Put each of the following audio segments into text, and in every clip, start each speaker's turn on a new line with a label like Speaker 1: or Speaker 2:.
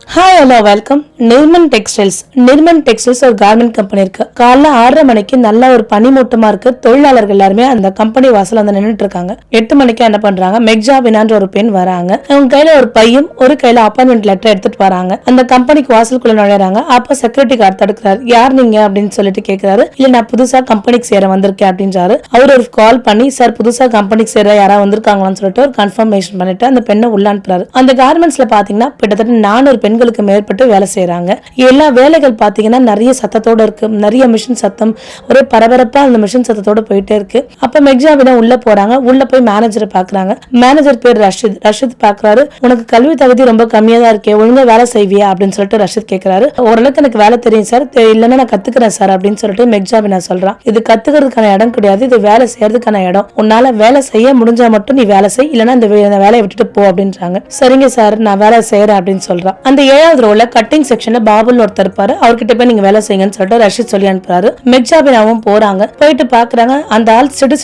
Speaker 1: Hi hello welcome. Nirman textiles ஒரு garment company இருக்கு. காலைல 6:30 மணிக்கு நல்ல ஒரு பனிமூட்டமா இருக்கு. தொழிலாளர்கள் எல்லாருமே அந்த கம்பெனி வாசல் வந்து நின்றுட்டு இருக்காங்க. 8 மணிக்கு என்ன பண்றாங்க, மெக்ஜாபினான்ற ஒரு பெண் வராங்க. அவங்க கையில ஒரு பையும் ஒரு கையில அப்பாயின்மெண்ட் லெட்டர் எடுத்துட்டு வராங்க. அந்த கம்பெனிக்கு வாசலுக்குள்ள நுழையறாங்க. அப்ப செக்யூரிட்டி கார்டு தடுக்கிறாரு. யார் நீங்க அப்படின்னு சொல்லிட்டு கேட்கிறாரு. இல்ல நான் புதுசா கம்பெனிக்கு சேர வந்திருக்கேன் அப்படின்றாரு. அவர் ஒரு கால் பண்ணி சார் புதுசா கம்பெனிக்கு சேர யாராவது வந்திருக்காங்களான்னு சொல்லிட்டு ஒரு கன்ஃபர்மேஷன் பண்ணிட்டு அந்த பெண்ணை உள்ள அனுப்புறாரு. அந்த கார்மெண்ட்ஸ்ல பாத்தீங்கன்னா கிட்டத்தட்ட 400 பெண்களுக்கு மேற்பட்டு வேலை செய்யறாங்க. எல்லா வேலைகள் பாத்தீங்கன்னா நிறைய சத்தத்தோட இருக்கு. நிறைய மிஷின் சத்தம், ஒரே பரபரப்பா அந்த மிஷின் சத்தத்தோட போயிட்டே இருக்கு. அப்ப மெக்ஜாபினா உள்ள போறாங்க. உள்ள போய் மேனேஜரை பாக்குறாங்க. மேனேஜர் பேர் ரஷித் பாக்குறாரு. உனக்கு கல்வி தகுதி ரொம்ப கம்மியா தான் இருக்கே, ஒழுங்கா வேலை செய்வியா அப்படின்னு சொல்லிட்டு ரஷித் கேட்கிறாரு. ஓரளவுக்கு எனக்கு வேலை தெரியும் சார், இல்லன்னா நான் கத்துக்கிறேன் சார் அப்படின்னு சொல்லிட்டு மெக்ஜாபினா சொல்றான். இது கத்துக்கிறதுக்கான இடம் கிடையாது, இது வேலை செய்யறதுக்கான இடம். உன்னால வேலை செய்ய முடிஞ்சா மட்டும் நீ வேலை செய், இல்லன்னா இந்த வேலையை விட்டுட்டு போ அப்படின்றாங்க. சரிங்க சார் நான் வேலை செய்யறேன் அப்படின்னு சொல்றான். அந்த 7வது ரோல கட்டிங் செக்ஷன்ல பாபுல் ஒருத்தர் இருப்பாரு. அவர்கிட்ட போய் நீங்க வேலை செய்யுங்கன்னு சொல்லிட்டு ரஷித் சொல்லி அனுப்புறாரு. மெக்ஜாபினாவும் போறாங்க. போயிட்டு பாக்குறாங்க அந்த ஆள் சிடு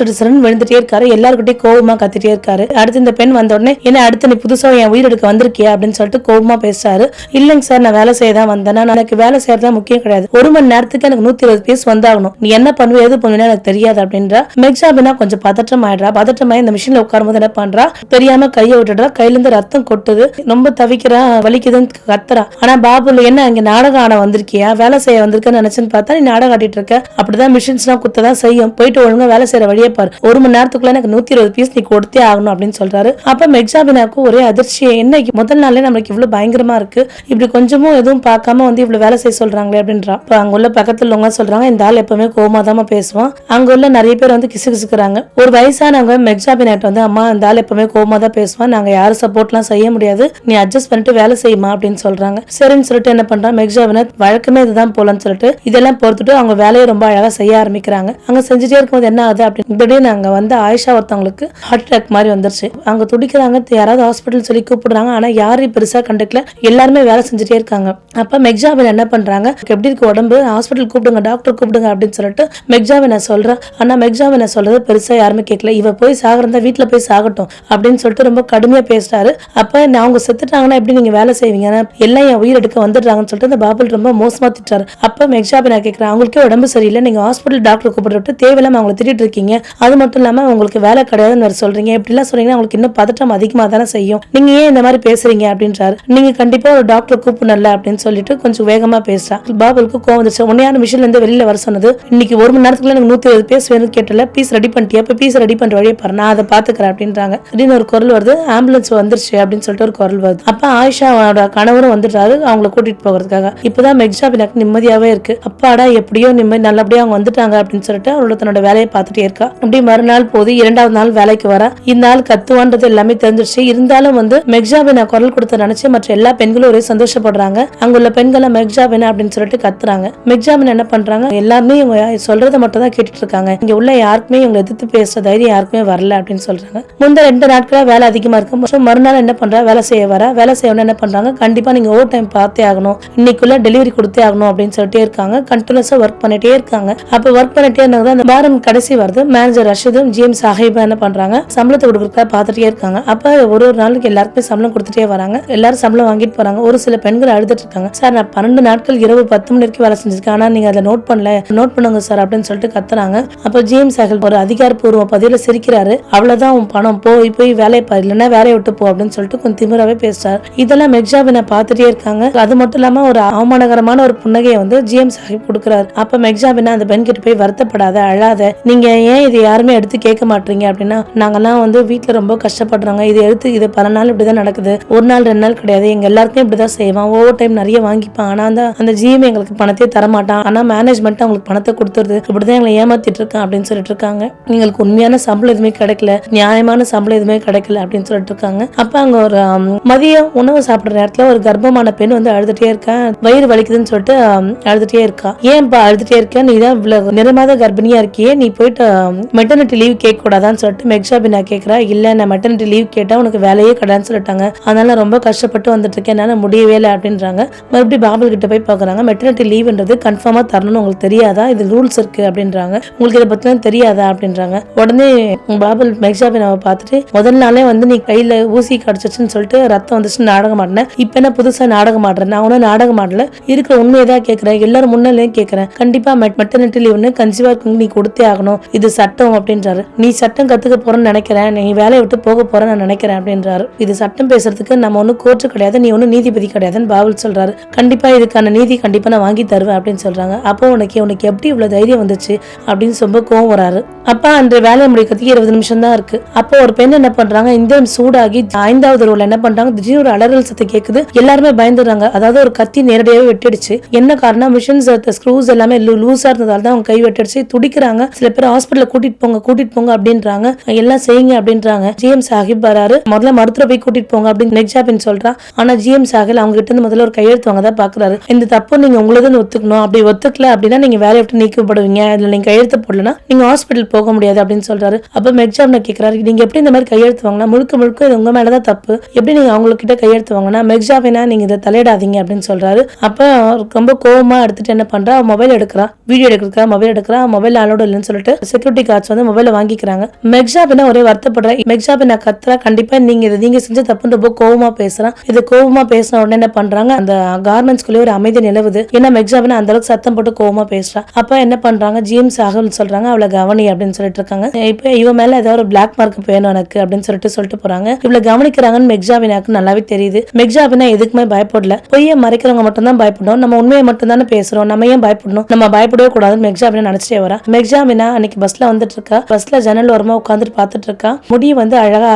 Speaker 1: விழுந்துட்டே இருக்காரு. எல்லாருக்கிட்டையும் கோபமா கத்திட்டே இருக்காரு. அடுத்து இந்த பெண் வந்த உடனே என்ன அடுத்து நீ புதுசா என் உயிர் எடுக்க வந்திருக்கியா அப்படின்னு சொல்லிட்டு கோபமா பேசுறாரு. இல்லைங்க சார் நான் வேலை செய்ய தான் வந்தேன், எனக்கு வேலை செய்யறதா முக்கியம் கிடையாது, 1 மணி நேரத்துக்கு எனக்கு 120 பீஸ் வந்தாகணும், நீ என்ன பண்ணுவ எது பண்ணுவேன்னு எனக்கு தெரியாது அப்படின்ற. மெக்ஜாபினா கொஞ்சம் பதற்றம் ஆயிடுறா. பதற்றமாயி இந்த மிஷின்ல உட்காரும் போது என்ன பண்றா, தெரியாம கையை விட்டுடுறா. கையில இருந்து ரத்தம் கொட்டுது. ரொம்ப தவிக்கிறா, வலிக்குதுன்னு கத்துறா. ஆனா பாபுல என்ன இங்க நாடகம் ஆட வந்திருக்கியா, வேலை செய்ய வந்திருக்கன்னு நினைச்சுன்னு பார்த்தா நீ நாடகம் ஆடிட்டு இருக்க, அப்படிதான் மிஷின்ஸ் எல்லாம் குத்ததான் செய்யும், போயிட்டு ஒழுங்கா வேலை செய்யற வழியே பாரு, 1 மணி நேரத்துக்குள்ள எனக்கு 120 பீஸ் நீ கொடுத்தே ஆகணும் அப்படின்னு சொல்றாரு. அப்ப மெக்ஜாபினாக்கு ஒரே அதிர்ச்சி, என்ன முதல் நாளே நம்மளுக்கு இவ்வளவு பயங்கரமா இருக்கு, இப்படி கொஞ்சமும் எதுவும் பார்க்காம வந்து இவ்வளவு வேலை செய்ய சொல்றாங்களே அப்படின்றா. அங்க உள்ள பக்கத்துல உள்ளவங்க சொல்றாங்க இந்த ஆள் எப்பவுமே கோமாதாம பேசுவான். அங்க உள்ள நிறைய பேர் வந்து கிசுகிசுக்கிறாங்க. ஒரு வயசானவங்க மெக்ஜாபினாட்ட வந்து அம்மா இந்த ஆள் எப்பவுமே கோமாதான் பேசுவான், நாங்க யாரும் சப்போர்ட் எல்லாம் செய்ய முடியாது, நீ அட்ஜஸ்ட் பண்ணிட்டு வேலை செய்யுமா அப்படின்னு சொல்றாங்க. சரின்னு சொல்லிட்டு என்ன பண்றான் மெக்ஜாபினா, வழக்கமே இதுதான் போலன்னு சொல்லிட்டு இதெல்லாம் பொறுத்துட்டு அவங்க வேலையை ரொம்ப அழகா செய்ய ஆரம்பிக்கிறாங்க. அங்க செஞ்சுட்டே இருக்கும்போது என்ன ஆகுது அப்படின்னு நாங்க வந்து ஆயிஷா ஒருத்தவங்களுக்கு ஹார்ட் அட்டாக் மாதிரி வந்துருச்சு. அங்க துடிக்கிறாங்க. யாராவது ஹாஸ்பிட்டல் சொல்லி கூப்பிடுறாங்க. ஆனா யாரும் பெருசா கண்டுக்கல, எல்லாருமே வேலை செஞ்சுட்டே இருக்காங்க. அப்ப மெக்ஜாபினா என்ன பண்றாங்க, எப்படி இருக்கு உடம்பு, ஹாஸ்பிட்டல் கூப்பிடுங்க, டாக்டர் கூப்பிடுங்க அப்படின்னு சொல்லிட்டு மெக்ஜாபினா சொல்றா. ஆனா மெக்ஜாபினா சொல்றது பெருசா யாருமே கேட்கல. இவ போய் சாகிறதா வீட்டுல போய் சாகட்டும் அப்படின்னு சொல்லிட்டு ரொம்ப கடுமையா பேசுறாரு. அப்ப அவங்க செத்துட்டாங்கன்னா எப்படி நீங்க வேலை செய்வீங்க, எல்லாம் என் உயிர் எடுக்க வந்துடுறாங்கன்னு சொல்லிட்டு அந்த பாபுல் ரொம்ப மோசமா திட்டாரு. அப்ப மெக்ஜாபினா கேட்கிறேன், அவங்களுக்கே உடம்பு சரியில்லை, நீங்க ஹாஸ்பிட்டல் டாக்டர் கூப்பிட்டு தேவையில்லாம அவங்களை திட்டிட்டு இருக்கீங்க, அது மட்டும் இல்லாம உங்களுக்கு வேலை கிடையாதுன்னு சொல்றீங்க, இப்படி எல்லாம் சொல்றீங்கன்னா அவங்களுக்கு இன்னும் பதட்டம் அதிகமா தானே செய்யும், நீங்க ஏன் இந்த மாதிரி பேசுறீங்க அப்படின்றாரு. நீங்க கண்டிப்பா ஒரு டாக்டர் கூப்பிடல அப்படின்னு சொல்லிட்டு கொஞ்சம் வேகமா பேசுறா. பாபுலுக்கு கோவம் வந்துச்சு. உன்னையான மிஷின்ல இருந்து வெளியில வர சொன்னது, இன்னைக்கு 1 மணி நேரத்துக்குள்ள எனக்கு 120 பீஸ் வேணும் கேட்டல, பீஸ் ரெடி பண்ணிட்டியா, இப்ப பீஸ் ரெடி பண்ற வழியை பாரு, நான் அதை பாத்துக்கிறேன் அப்படின்றாங்க. திடீர்னு ஒரு குரல் வருது, ஆம்புலன்ஸ் வந்துருச்சு அப்படின்னு சொல்லிட்டு ஒரு குரல் வருது. அப்ப ஆயிஷாவோட கணவரும் வந்துட்டாரு அவங்களை கூட்டிட்டு போகிறதுக்காக. இப்பதான் மெக்ஜாபினாக்கு நிம்மதியாவே இருக்கு. அப்பாடா எப்படியோ நிம்மதி, நல்லபடியா அவங்க வந்துட்டாங்க அப்படின்னு சொல்லிட்டு அவளோட தன்னோட வேலையை பார்த்துட்டே இருக்கா. அப்படி மறுநாள் போது 2வது நாள் வேலைக்கு வர. இந்த நாள் கத்துவான்றது எல்லாமே தெரிஞ்சிருச்சு. இருந்தாலும் வந்து மெக்ஜாபினா குரல் கொடுத்த நினைச்சு மற்ற எல்லா பெண்களும் ஒரே சந்தோஷப்படுறாங்க. அங்குள்ள பெண்களை மெக்ஜாபினா அப்படின்னு சொல்லிட்டு கத்துறாங்க. மெக்ஜாபினா என்ன பண்றாங்க, எல்லாருமே இவங்க சொல்றதை மட்டும் தான் கேட்டுட்டு இருக்காங்க. இங்க உள்ள யாருக்குமே இவங்க எதிர்த்து பேசுற தைரியம் யாருக்குமே வரல அப்படின்னு சொல்றாங்க. முந்த 2 நாட்களா வேலை அதிகமா இருக்கு. மறுநாள் என்ன பண்றா, வேலை செய்ய வர. வேலை செய்யணும் என்ன பண்றாங்க, கண்டிப்பா நீங்க ஓவர் டைம் பார்த்தே ஆகணும், இன்னைக்குள்ள டெலிவரி கொடுத்தே ஆகணும் அப்படின்னு சொல்லிட்டே இருக்காங்க. கண்டினியூஸா ஒர்க் பண்ணிட்டே இருக்காங்க. அப்ப ஒர்க் பண்ணிட்டே இருந்தாங்க. அந்த வாரம் கடைசி வருது. மேனேஜர் ரஷிதும் ஜிஎம் சாஹிபா என்ன பண்றாங்க, சம்பளத்தை கொடுக்கறதுக்காக பார்த்துட்டே இருக்காங்க. அப்ப ஒரு நாளுக்கு எல்லாருக்குமே சம்பளம் கொடுத்துட்டே வராங்க. எல்லாரும் சம்பளம் வாங்கிட்டு போறாங்க. ஒரு சில பெண்கள் அழுதுட்டு இருக்காங்க. சார் நான் 12 நாட்கள் இரவு 10 மணி வரைக்கும் வேலை செஞ்சிருக்கேன், ஆனா நீங்க அதை நோட் பண்ணல, நோட் பண்ணுங்க சார் அப்படின்னு சொல்லிட்டு கத்துறாங்க. அப்ப ஜிஎம் சாஹிப் ஒரு அதிகாரப்பூர்வ பதிவுல சிரிக்கிறாரு. அவ்வளவுதான் உன் பணம், போய் வேலையை பாரு, இல்லைன்னா வேலையை விட்டு போ அப்படின்னு சொல்லிட்டு கொஞ்சம் திமிராவே பேசுறாரு. இதெல்லாம் மெக்ஜாபினா பார்த்துட்டே இருக்காங்க. அது மட்டும் இல்லாம ஒரு அவமானகரமான ஒரு புன்னகையை வந்து ஜிஎம் சாஹிப் கொடுக்கிறாரு. அப்ப மெக்ஜாபினா அந்த பெண் கிட்ட போய் வருத்தப்படாத, அழாத, நீங்க ஏன் இது யாருமே எடுத்து கேட்க மாட்டீங்க அப்படின்னா, நாங்கெல்லாம் வந்து வீட்டுல ரொம்ப கஷ்டப்படுறாங்க, இது பல நாள் இப்படிதான் நடக்குது, 1 நாள் 2 நாள் கிடையாது, எங்க எல்லாருக்கும் இப்படிதான் செய்வான், ஓவர் டைம் நிறைய வாங்கிப்பான், ஆனா அந்த ஜிஎம் எங்களுக்கு பணத்தையே தரமாட்டான், ஆனா மேனேஜ்மெண்ட் அவங்களுக்கு பணத்தை கொடுத்துருது, இப்படிதான் எங்களை ஏமாத்திட்டு இருக்கான் அப்படின்னு சொல்லிட்டு இருக்காங்க. எங்களுக்கு உண்மையான சம்பளம் எதுவுமே கிடைக்கல, நியாயமான சம்பளம் எதுவுமே கிடைக்கல அப்படின்னு சொல்லிட்டு இருக்காங்க. அப்ப அங்க ஒரு மதியம் உணவு சாப்பிடுற நேரத்துல ஒரு கர்ப்பமான பெண் வந்து அழுதுட்டே இருக்கா. வயிறு வலிக்குதுன்னு சொல்லிட்டு அழுதுட்டே இருக்கா. ஏன்பா அழுதுட்டே இருக்க, நீ தான் நிறமாத கர்ப்பிணியா இருக்கியே, நீ போயிட்டு மெட்டர்னிட்டி லீவ் கேட்க கூடாதான்னு சொல்லிட்டு மெக்ஜாபினா கேட்கிறா. இல்ல நான் மெட்டர்னிட்டி லீவ் கேட்டா உனக்கு வேலையே கிடையாதுன்னு சொல்லிட்டாங்க, அதனால ரொம்ப கஷ்டப்பட்டு வந்துட்டு இருக்கேன், என்னால முடியவே இல்லை அப்படின்றாங்க. மறுபடியும் பாபுல் கிட்ட போய் பாக்குறாங்க. மெட்டர்னிட்டி லீவ்ன்றது கன்ஃபார்மா தரணும்னு உங்களுக்கு தெரியாதா, இது ரூல்ஸ் இருக்கு அப்படின்றாங்க. உங்களுக்கு இதை பத்தி தெரியாதா அப்படின்றாங்க. உடனே பாபுல் மெக்ஜாபினாவை பார்த்துட்டு, முதல் நாளே வந்து நீ கையில ஊசி கடிச்சிச்சுன்னு சொல்லிட்டு ரத்தம் வந்துச்சு நாடகம் ஆடின, இப்ப என்ன புதுசா நாடகம் ஆடுறேன்? நான் ஒன்னும் நாடகம் ஆடல, இருக்கிற உண்மையதான் கேட்கிறேன், எல்லாரும் முன்னாலேயும் கேட்கிறேன். கண்டிப்பா மெட்டர்னிட்டி லீவ்னு கன்சீவா நீ கொடுத்தே ஆகணும், இது சட்டம் அப்படின்றாரு. நீ சட்டம் கத்துக்க போறேன்னு நினைக்கிறேன், நீ வேலையை விட்டு போக போறேன்னு நான் நினைக்கிறேன் அப்படின்றாரு. இது சட்டம் பேசுறதுக்கு நம்ம ஒன்னும் கோர்ட்டு கிடையாது, நீ ஒன்னும் நீதிபதி கிடையாதுன்னு பாபுல் சொல்றாரு. கண்டிப்பா இதுக்கான நீதி கண்டிப்பா நான் வாங்கி தருவேன் அப்படின்னு சொல்றாங்க. அப்போ உனக்கு எப்படி இவ்வளவு தைரியம் வந்துச்சு அப்படின்னு ரொம்ப கோவம் வராரு. அப்பா அந்த வேலையை முடிக்கிறதுக்கு 20 நிமிஷம் தான் இருக்கு. அப்போ ஒரு பெண் என்ன பண்றாங்க, இந்திரன் சூடாகி 5வது ரோல என்ன பண்றாங்க, திடீர்னு ஒரு அலறல் சத்தம் கேக்குது. எல்லாருமே பயந்துடுறாங்க. அதாவது ஒரு கத்தி நேரடியாவே வெட்டிடுச்சு. என்ன காரணம், மிஷின்ஸ் ஸ்க்ரூஸ் எல்லாமே லூஸா இருந்ததால தான் அவங்க கை வெட்டிடுச்சு. துடிக்கிறாங்க. சில பேர் ஹாஸ்பிட்டல் கூட்டிட்டு போங்க அப்படின்றாங்க. எல்லாம் செய்யுங்க அப்படின்றாங்க. ஜிஎம் சாஹிப் வராரு. முதல்ல மருத்துவ போய் கூட்டிட்டு போங்க அப்படின்னு மெக்ஜாபின் சொல்றா. ஆனா ஜிஎம் சாஹிப் அவங்க கிட்ட இருந்து முதல்ல ஒரு கையெழுத்து வாங்க தான் பாக்குறாரு. இந்த தப்பு நீங்க உங்களதுன்னு ஒத்துக்கணும், அப்படி ஒத்துக்கல அப்படின்னா நீங்க வேலையை விட்டு நீக்கப்படுவீங்க, இதுல நீங்க கையெழுத்து போடலன்னா நீங்க ஹாஸ்பிட்டல் போக முடியாது அப்படின்னு சொல்றாரு. அப்ப மெக்ஜாபின் கேட்கிறாரு, நீங்க எப்படி இந்த மாதிரி கையெழுத்து வாங்கினா, முழுக்க இது உங்க மேலதான் தப்பு, எப்படி நீங்க அவங்ககிட்ட கையெழுத்து வாங்கினா, மெக்ஜாபினா நீங்க இதை தலையிடாதீங்க அப்படின்னு சொல்றாரு. அப்ப ரொம்ப கோவமா எடுத்துட்டு என்ன பண்றா, மொபைல் எடுக்கிறா, வீடியோ எடுக்கிறா, மொபைல் எடுக்கிறா, மொபைல் அலோடு இல்லைன்னு சொல்லிட்டு செக்யூரிட்டி கார்ட்ஸ் வந்து மொபைல வாங்கிக்கிறாங்க. மெக்ஜாபினா ஒரே வருத்தப்படுற. மெக்ஜாபினா கத்துறா, கண்டிப்பா நீங்க செஞ்ச தப்புன்னு ரொம்ப கோவமா பேசுறான். இது கோவமா பேசின உடனே என்ன பண்றாங்க, அந்த கார்மெண்ட்ஸ்குள்ளே ஒரு அமைதி நிலவுது. ஏன்னா மெக்ஜாபினா அந்த அளவுக்கு சத்தம் போட்டு கோவமா பேசுறா. அப்ப என்ன பண்றாங்க, ஜிஎம் சாஹிப் சொல்றாங்க அவளை கவனி அப்படின்னு சொல்லிட்டு இருக்காங்க. இப்ப இவ மேல ஏதாவது ஒரு பிளாக் மார்க் வேணும் எனக்கு அப்படின்னு சொல்லிட்டு போறாங்க. இவ்வளவு கவனிக்கிறாங்கன்னு மெக்ஜாபினாக்கு நல்லாவே தெரியுது. மெக்ஜாபினா எதுக்குமே பயப்படல. பொய்யை மறைக்கிறவங்க மட்டும் தான் பயப்படணும், நம்ம உண்மையை மட்டும் தானே பேசுறோம், நம்ம ஏன் பயப்படணும், நம்ம பயப்படவே கூடாதுன்னு மெக்ஜாபினா நினைச்சிட்டே வரா. மெக்ஜாபினா அன்னைக்கு பஸ்ல வந்துட்டு இருக்கா. பஸ்ல ஜன்னல் ஓரமா உட்காந்துட்டு பாத்துட்டு இருக்கா. முடி வந்து அழகா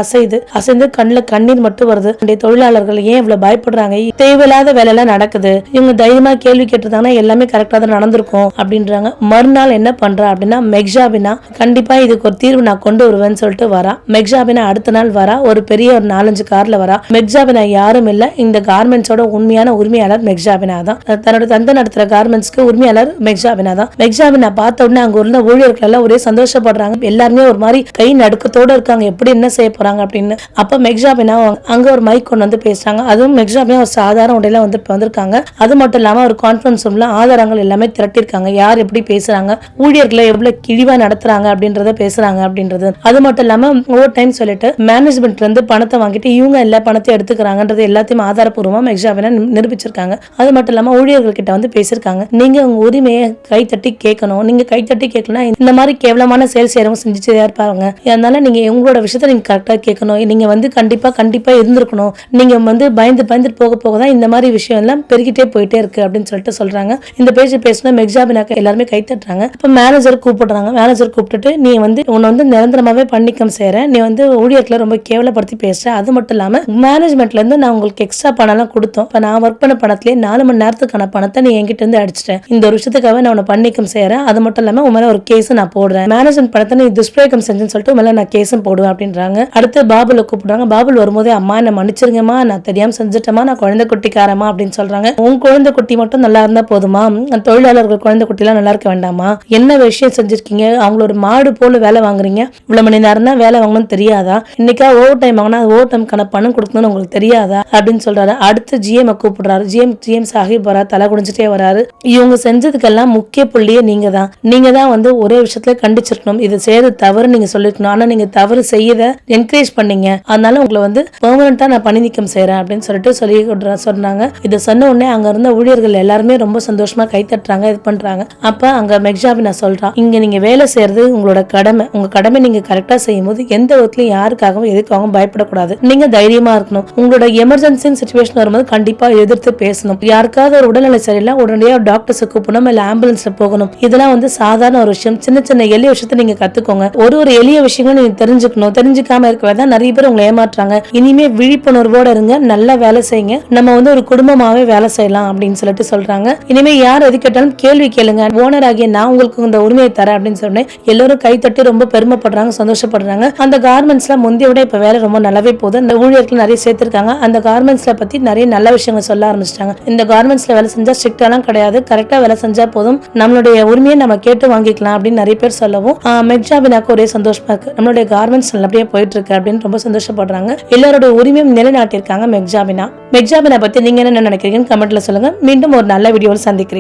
Speaker 1: அசைந்து கண்ணுல கண்ணீர் மட்டும் வருது. தொழிலாளர்கள் ஏன் இவ்வளவு பயப்படுறாங்க, தேவையில்லாத வேலை எல்லாம் நடக்குது, இவங்க தைரியமா கேள்வி கேட்டிருந்தாங்கன்னா எல்லாமே கரெக்டா தான் நடந்திருக்கும் அப்படின்றாங்க. மறுநாள் என்ன பண்றா அப்படின்னா, மெக்ஜாபினா கண்டிப்பா இதுக்கு ஒரு தீர்வு நான் கொண்டு வருவேன்னு சொல்லிட்டு வரா. மெக்ஜாபினா அடுத்த நாள் வரா, ஒரு பெரிய ஒரு 4-5 கார்ல வரா. மெக்ஜாபினா யாரும் இல்ல, இந்த கார்மெண்ட்ஸோட உண்மையான உரிமையாளர் மெக்ஜாபினா தான். தன்னோட தந்தை நடத்துற கார்மெண்ட்ஸ்க்கு உரிமையாளர் மெக்ஜாபினா தான். மெக்ஜாபினா பார்த்த உடனே அங்க உள்ள ஊழியர்கள் எல்லாம் ஒரே சந்தோஷப்படுறாங்க. எல்லாருமே ஒரு மாதிரி கை நடுக்கத்தோட இருக்காங்க, எப்படி என்ன செய்ய போறாங்க அப்படின்னு. அப்ப மெக்ஜாபினா அங்க ஒரு மைக் கொண்டு வந்து பேசுறாங்க. அதுவும் மெக்ஜாபினா ஒரு சாதாரண உடையில வந்திருக்காங்க. அது மட்டும் இல்லாம ஒரு கான்ஃபரன்ஸ் ரூம்ல ஆதாரங்கள் எல்லாமே திரட்டிருக்காங்க. யார் எப்படி பேசுறாங்க, ஊழியர்களை எவ்வளவு கிழிவா நடத்துறாங்க அப்படின்றத பேசுறாங்க அப்படின்றது. அது மட்டும் இல்லாம ஓவர் டைம் சொல்லிட்டு மேனேஜ்மெண்ட்ல இருந்து பணத்தை வாங்கிட்டு இவங்க எல்லா பணத்தை எடுத்துக்கிறாங்கன்றது எல்லாத்தையும் ஆதாரப்பூர்வமா மெக்ஜாபினா நிரூபிச்சிருக்காங்க. அது மட்டும் இல்லாம ஊழியர்கள் கிட்ட வந்து பேசிருக்காங்க, நீங்க உங்க உரிமையை கைத்தட்டி கேட்கணும், நீங்க கைத்தட்டி கேட்கலாம் இந்த மாதிரி கேவலமான செயல் செய்யறவங்க செஞ்சுட்டே இருப்பாங்க, அதனால நீங்க உங்களோட விஷயத்த நீங்க கரெக்டா கேட்கணும், நீங்க வந்து கண்டிப்பா இருந்திருக்கணும், நீங்க வந்து பயந்துட்டு போக தான் இந்த மாதிரி விஷயம் எல்லாம் பெருகிட்டே போயிட்டே இருக்கு அப்படின்னு சொல்லிட்டு சொல்றாங்க. இந்த பேஜ் பேசினா மெக்ஜாபினாக்கு எல்லாருமே கை தட்டுறாங்க. இப்ப மேனேஜர் கூப்பிடுறாங்க. மேனேஜர் கூப்பிட்டுட்டு, நீ வந்து உன்னை வந்து நிரந்தரமாவே பண்ணிக்கம் செய்யற, நீ வந்து ஊழியர்களை ரொம்ப கேவலப்படுத்தி பேசுற, அது மட்டும் இல்லாம மேனேஜ்மெண்ட்ல இருந்து நான் உங்களுக்கு எக்ஸ்ட்ரா பணம் எல்லாம் கொடுத்தோம், இப்ப நான் ஒர்க் பண்ண பணத்திலே 4 மணி நேரத்துக்கான பணத்தை நீ என்கிட்ட இருந்து அடிச்சிட்டேன், இந்த ஒரு விஷயத்துக்காக நான் உன்னை பண்ணிக்கம் செய்யறேன், அது மட்டும் இல்லாம உன் மேல ஒரு கேஸ் நான் போடுறேன், மேனேஜ்மெண்ட் பணத்தை நீ துஷ்பிரயோகம் செஞ்சுன்னு சொல்லிட்டு மேல நான் கேஸும் போடுவேன் அப்படின்றாங்க. அடுத்து பாபுல கூப்பிடுறாங்க. பாபுல் வரும்போதே, அம்மா என்ன மன்னிச்சிருங்கம்மா, நான் தெரியாம செஞ்சுட்டேமா, நான் குழந்தை குட்டிக்காரமா அப்படின்னு சொல்றாங்க. உன் குழந்தை குட்டி மட்டும் நல்லா இருந்தா போதுமா, தொழிலாளர்கள் குழந்தை குட்டி எல்லாம் நல்லா இருக்க வேண்டாமா, என்ன விஷயம் செஞ்சிருக்கீங்க, அவங்களோட மாடு போல வேலை வாங்குறீங்க, இவ்வளவு மணி நேரம் தான் வேலை வாங்கணும்னு தெரியாதா, இன்னைக்கா ஓவர் டைம் வாங்கினா ஓவர் டைம்க்கான பணம் கொடுக்கணும்னு உங்களுக்கு தெரியாதா அப்படின்னு சொல்றாரு. அடுத்து ஜிஎம் கூப்பிடுறாரு. ஜிஎம் சாஹிப் வரா, தலை குடிஞ்சிட்டே வராரு. இவங்க செஞ்சதுக்கெல்லாம் முக்கிய புள்ளியே நீங்க தான் வந்து ஒரே விஷயத்துல கண்டிச்சிருக்கணும், இது செய்யறது தவறு நீங்க சொல்லிருக்கணும், ஆனா நீங்க தவறு செய்யத என்கரேஜ் பண்ணீங்க, அதனால உங்களை வந்து பெர்மனண்டா நான் பணி நீக்கம் செய்யறேன் அப்படின்னு சொல்லிட்டு சொன்னாங்க. இதை சொன்ன உடனே அங்க இருந்த ஊழியர்கள் எல்லாருமே ரொம்ப சந்தோஷமா கை தட்டுறாங்க, இது பண்றாங்க. அப்ப அங்க மெக்ஜாபினா சொல்றா, இங்க நீங்க வேலை செய்யறது உங்களோட கடமை, உங்க கடமை நீங்க கரெக்டா செய்யும் போது எந்த விதத்திலும் யாருக்காகவும் எதுக்காகவும் பயப்படக்கூடாது, நீங்க தைரியமா இருக்கணும், உங்களோட எமர்ஜென்சி சிச்சுவேஷன் வரும்போது கண்டிப்பா எதிர்த்து பேசணும், யாருக்காவது ஒரு உடல்நிலை சரியில்லை உடனடியாக டாக்டர்ஸ் கூப்பிடணும், இல்ல ஆம்புலன்ஸ்ல போகணும், இதெல்லாம் வந்து சாதாரண ஒரு விஷயம், சின்ன எளிய விஷயத்தை நீங்க கத்துக்கோங்க, ஒரு எளிய விஷயங்களும் நீங்க தெரிஞ்சுக்கணும், தெரிஞ்சுக்காம இருக்கவே நிறைய பேர் உங்களை ஏமாற்றாங்க, இனிமே விழிப்புணர்வோட இருங்க, நல்லா வேலை செய்யுங்க, நம்ம வந்து ஒரு குடும்பமாவே வேலை செய்யலாம் அப்படின்னு சொல்லிட்டு சொல்றாங்க. இனிமே யார் எது கேட்டாலும் கேள்வி கேளுங்க, ஓனர் ஆகிய நான் உங்களுக்கு இந்த உரிமையை தரேன் அப்படின்னு சொன்னேன். எல்லாரும் கை தட்டி ரொம்ப பெருமைப்படுறாங்க, சந்தோஷப்படுறாங்க. அந்த கார்மெண்ட்ஸ்ல முந்தைய விட இப்ப வேலை ரொம்ப நல்லாவே போகுது, அந்த ஊழியர்கள் நிறைய சேர்த்திருக்காங்க, அந்த கார்மெண்ட்ஸ்ல பத்தி நிறைய நல்ல விஷயங்கள் சொல்ல ஆரம்பிச்சிட்டாங்க. இந்த கார்மெண்ட்ஸ்ல வேலை செஞ்சா ஸ்ட்ரிக்டாலாம் கிடையாது, கரெக்டா வேலை செஞ்சா போதும், நம்மளுடைய உரிமையை நம்ம கேட்டு வாங்கிக்கலாம் அப்படின்னு நிறைய பேர் சொல்லவும் மெக்ஜாபினாக்கு ஒரே சந்தோஷமா இருக்கு, நம்மளுடைய கார்மெண்ட்ஸ் நல்லபடியா போயிட்டு இருக்கு அப்படின்னு ரொம்ப சந்தோஷப்படுறாங்க. எல்லாரோட உரிமையும் நிலைநாட்டிருக்காங்க மெக்ஜாபினா. மெக்ஜாபினா பத்தி நீங்க என்ன நினைக்கிறீங்கன்னு கமெண்ட்ல சொல்லுங்க. மீண்டும் ஒரு நல்ல வீடியோவில் சந்திக்கிறேன்.